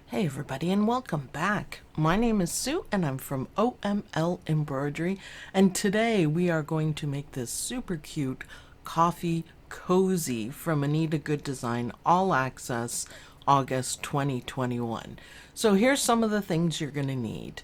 Hey everybody, and welcome back. My name is Sue and I'm from OML Embroidery, and today we are going to make this super cute coffee cozy from Anita Goodesign All Access August 2021. So here's some of the things you're going to need.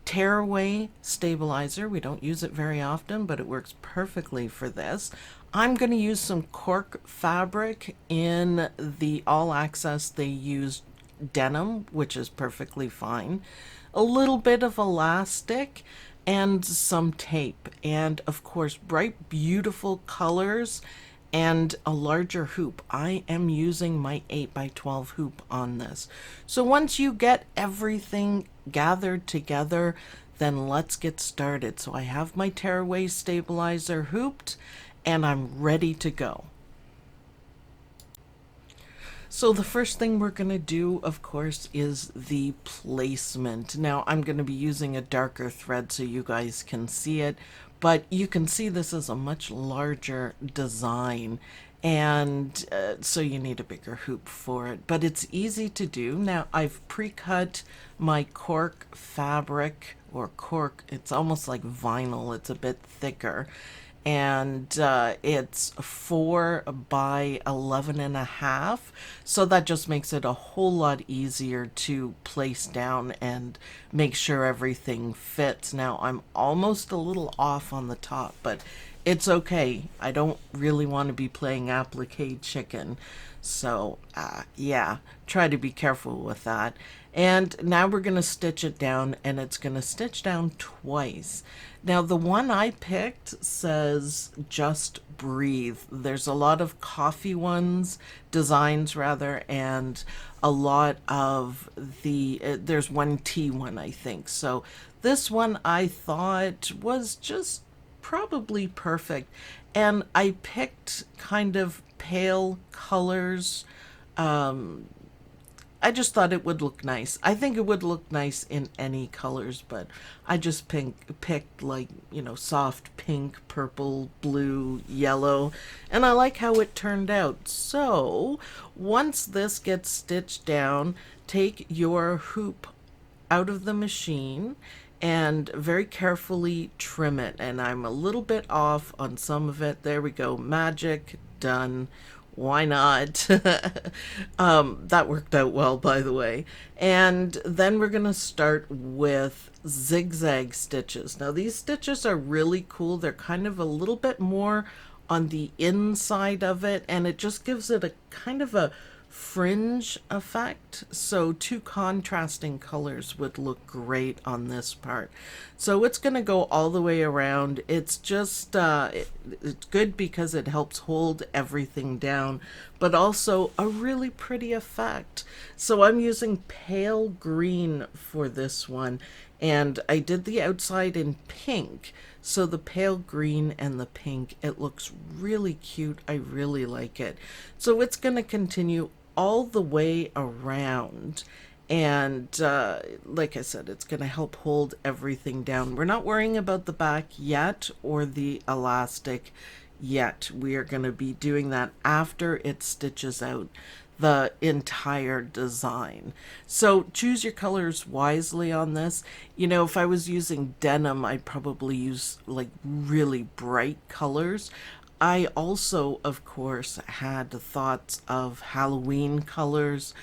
Tearaway stabilizer. We don't use it very often, but it works perfectly for this. I'm going to use some cork fabric. In the All Access they use denim, which is perfectly fine. A little bit of elastic and some tape, and of course bright beautiful colors and a larger hoop. I am using my 8x12 hoop on this. So once you get everything gathered together, then let's get started. So I have my tearaway stabilizer hooped and I'm ready to go. So the first thing we're going to do, of course, is the placement. Now I'm going to be using a darker thread so you guys can see it, but you can see this is a much larger design, and so you need a bigger hoop for it, but it's easy to do. Now I've pre-cut my cork fabric, or cork, it's almost like vinyl, it's a bit thicker, and it's 4 by 11.5, so that just makes it a whole lot easier to place down and make sure everything fits. Now I'm almost a little off on the top, but it's okay. I don't really want to be playing applique chicken, so yeah, try to be careful with that. And now we're going to stitch it down, and it's going to stitch down twice. Now the one I picked says just breathe. There's a lot of coffee designs rather, and a lot of the there's one tea one, I think. So this one I thought was just probably perfect, and I picked kind of pale colors. I just thought it would look nice. I think it would look nice in any colors, but I just picked like, you know, soft pink, purple, blue, yellow, and I like how it turned out. So once this gets stitched down, take your hoop out of the machine and very carefully trim it. And I'm a little bit off on some of it. There we go. Magic. Done. Why not? That worked out well, by the way. And then we're going to start with zigzag stitches. Now these stitches are really cool. They're kind of a little bit more on the inside of it, and it just gives it a kind of a fringe effect. So two contrasting colors would look great on this part. So it's going to go all the way around. It's just it's good because it helps hold everything down, but also a really pretty effect. So I'm using pale green for this one, and I did the outside in pink. So the pale green and the pink, it looks really cute. I really like it. So it's going to continue all the way around, and like I said, it's going to help hold everything down. We're not worrying about the back yet or the elastic yet. We are going to be doing that after it stitches out the entire design. So choose your colors wisely on this. You know, if I was using denim, I'd probably use like really bright colors. I also, of course, had thoughts of Halloween colors,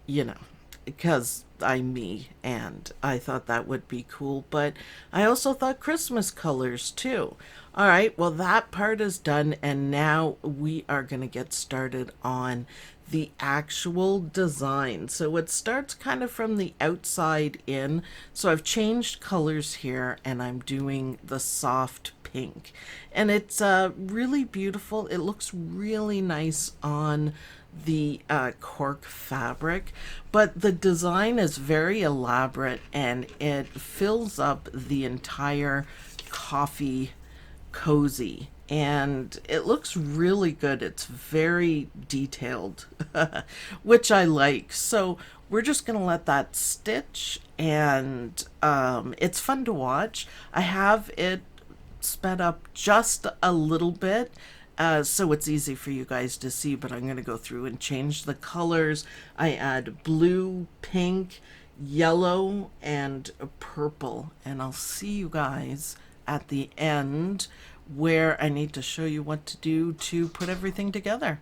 you know, because I'm me, and I thought that would be cool, but I also thought Christmas colors too. All right, well, that part is done, and now we are going to get started on the actual design. So it starts kind of from the outside in. So I've changed colors here, and I'm doing the soft pink, and it's really beautiful. It looks really nice on the cork fabric, but the design is very elaborate and it fills up the entire coffee cozy, and it looks really good. It's very detailed, which I like. So we're just gonna let that stitch, and it's fun to watch. I have it sped up just a little bit, so it's easy for you guys to see, but I'm going to go through and change the colors. I add blue, pink, yellow, and purple, and I'll see you guys at the end where I need to show you what to do to put everything together.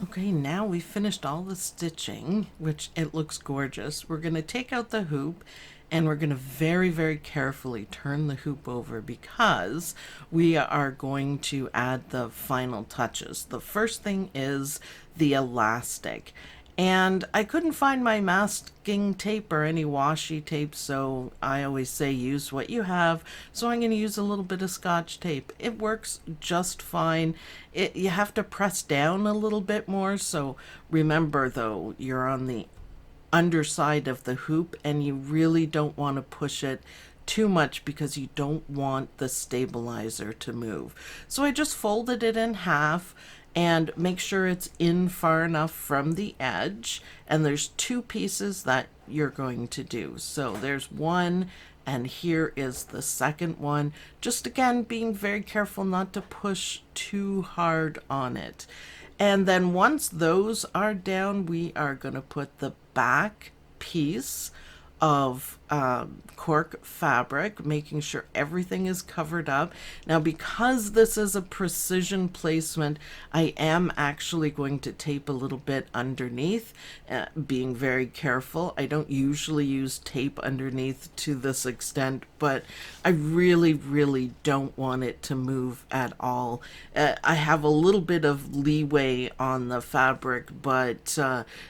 Okay, now we finished all the stitching, which it looks gorgeous. We're going to take out the hoop and we're going to very, very carefully turn the hoop over because we are going to add the final touches. The first thing is the elastic. And I couldn't find my masking tape or any washi tape, so I always say use what you have. So I'm going to use a little bit of Scotch tape. It works just fine. You have to press down a little bit more, so remember though, you're on the underside of the hoop and you really don't want to push it too much because you don't want the stabilizer to move. So I just folded it in half and make sure it's in far enough from the edge, and there's two pieces that you're going to do. So there's one and here is the second one. Just again being very careful not to push too hard on it. And then once those are down, we are going to put the back piece of cork fabric, making sure everything is covered up. Now, because this is a precision placement, I am actually going to tape a little bit underneath, being very careful. I don't usually use tape underneath to this extent, but I really, really don't want it to move at all. I have a little bit of leeway on the fabric, but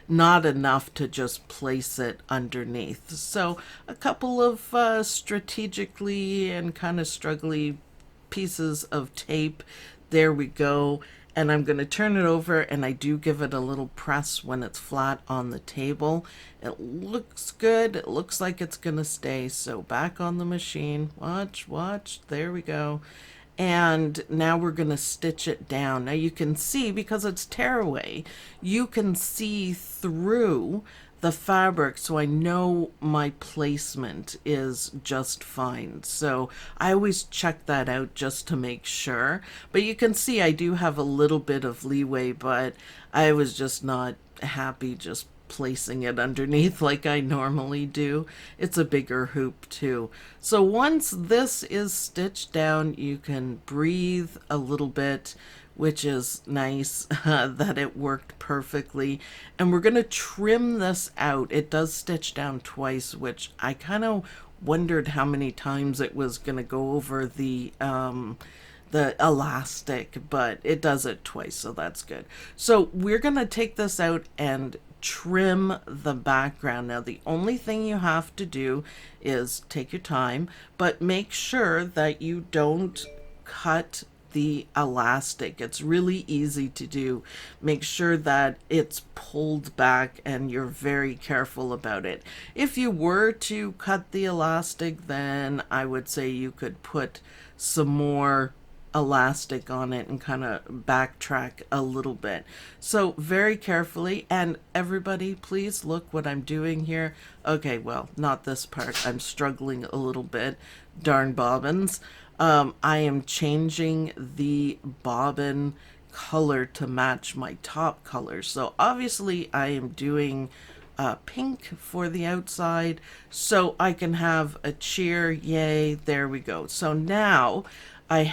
not enough to just place it underneath. So a couple of strategically and kind of struggly pieces of tape. There we go. And I'm going to turn it over, and I do give it a little press when it's flat on the table. It looks good. It looks like it's going to stay. So back on the machine. Watch, watch. There we go. And now we're going to stitch it down. Now you can see, because it's tearaway, you can see through the fabric, so I know my placement is just fine. So I always check that out just to make sure. But you can see I do have a little bit of leeway, but I was just not happy just placing it underneath like I normally do. It's a bigger hoop too. So once this is stitched down, you can breathe a little bit, which is nice that it worked perfectly. And we're going to trim this out. It does stitch down twice, which I kind of wondered how many times it was going to go over the elastic, but it does it twice, so that's good. So we're going to take this out and trim the background. Now the only thing you have to do is take your time, but make sure that you don't cut the elastic. It's really easy to do. Make sure that it's pulled back and you're very careful about it. If you were to cut the elastic, then I would say you could put some more elastic on it and kind of backtrack a little bit. So very carefully, and everybody please look what I'm doing here. Okay, well, not this part. I'm struggling a little bit. Darn bobbins. I am changing the bobbin color to match my top color. So obviously I am doing pink for the outside so I can have a cheer. Yay, there we go. So now I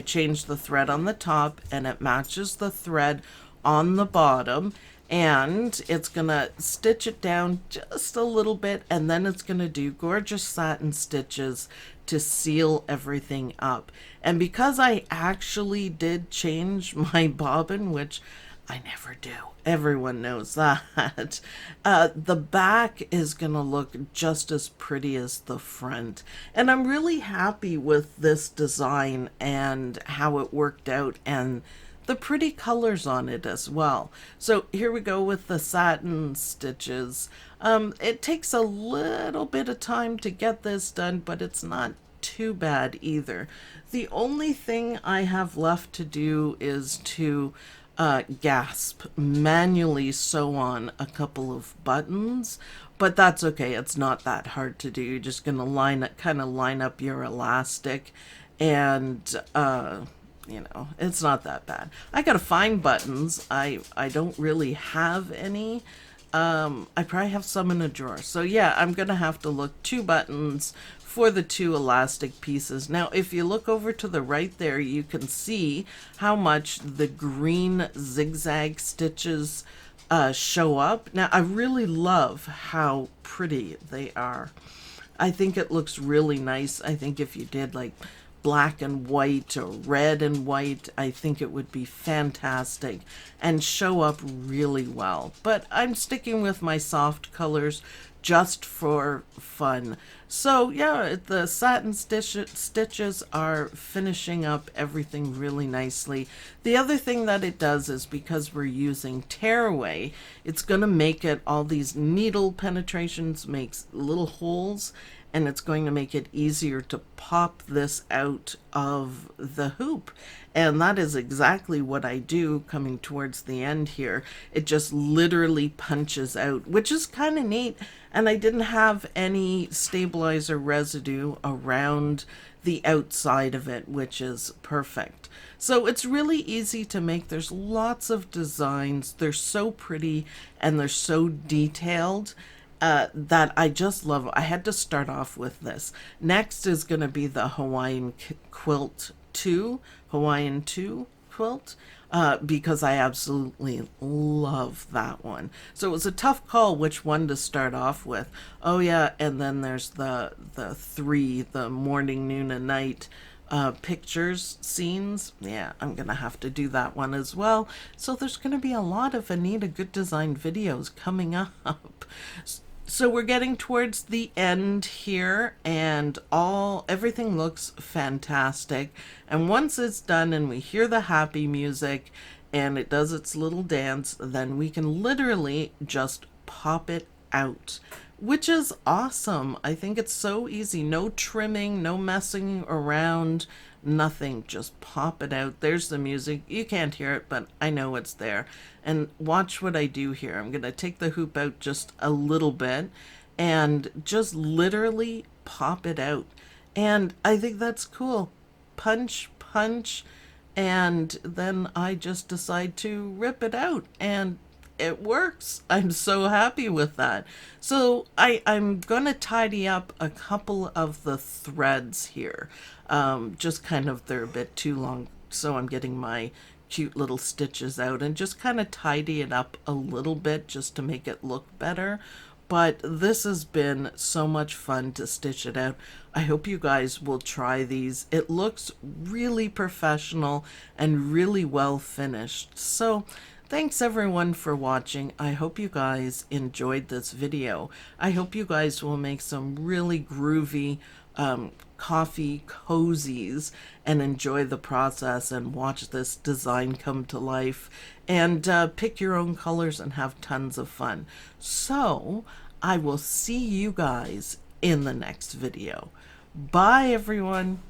changed the thread on the top and it matches the thread on the bottom, and it's gonna stitch it down just a little bit, and then it's gonna do gorgeous satin stitches to seal everything up. And because I actually did change my bobbin, which I never do, everyone knows that, the back is gonna look just as pretty as the front. And I'm really happy with this design and how it worked out, and the pretty colors on it as well. So here we go with the satin stitches. It takes a little bit of time to get this done, but it's not too bad either. The only thing I have left to do is to manually sew on a couple of buttons, but that's okay. It's not that hard to do. You're just gonna kind of line up your elastic, and it's not that bad. I gotta find buttons. I don't really have any. I probably have some in a drawer. So yeah, I'm gonna have to look 2 buttons for the 2 elastic pieces. Now, if you look over to the right there, you can see how much the green zigzag stitches show up. Now, I really love how pretty they are. I think it looks really nice. I think if you did like black and white or red and white, I think it would be fantastic and show up really well. But I'm sticking with my soft colors just for fun. So yeah, the satin stitches are finishing up everything really nicely. The other thing that it does is, because we're using tearaway, it's going to make it, all these needle penetrations makes little holes, and it's going to make it easier to pop this out of the hoop. And that is exactly what I do coming towards the end here. It just literally punches out, which is kind of neat. And I didn't have any stabilizer residue around the outside of it, which is perfect. So it's really easy to make. There's lots of designs. They're so pretty and they're so detailed. That I just love. I had to start off with this. Next is going to be the Hawaiian 2 quilt, because I absolutely love that one. So it was a tough call which one to start off with. Oh yeah, and then there's the 3, the morning, noon, and night pictures, scenes. Yeah, I'm gonna have to do that one as well. So there's gonna be a lot of Anita Goodesign videos coming up. So we're getting towards the end here, and everything looks fantastic. And once it's done and we hear the happy music and it does its little dance, then we can literally just pop it out, which is awesome. I think it's so easy. No trimming, no messing around, nothing. Just pop it out. There's the music. You can't hear it, but I know it's there. And watch what I do here. I'm going to take the hoop out just a little bit and just literally pop it out. And I think that's cool. Punch, punch, and then I just decide to rip it out. And it works. I'm so happy with that. So I'm going to tidy up a couple of the threads here. Just kind of, they're a bit too long, so I'm getting my cute little stitches out and just kind of tidy it up a little bit just to make it look better. But this has been so much fun to stitch it out. I hope you guys will try these. It looks really professional and really well finished. So thanks everyone for watching. I hope you guys enjoyed this video. I hope you guys will make some really groovy coffee cozies and enjoy the process and watch this design come to life, and pick your own colors and have tons of fun. So I will see you guys in the next video. Bye everyone.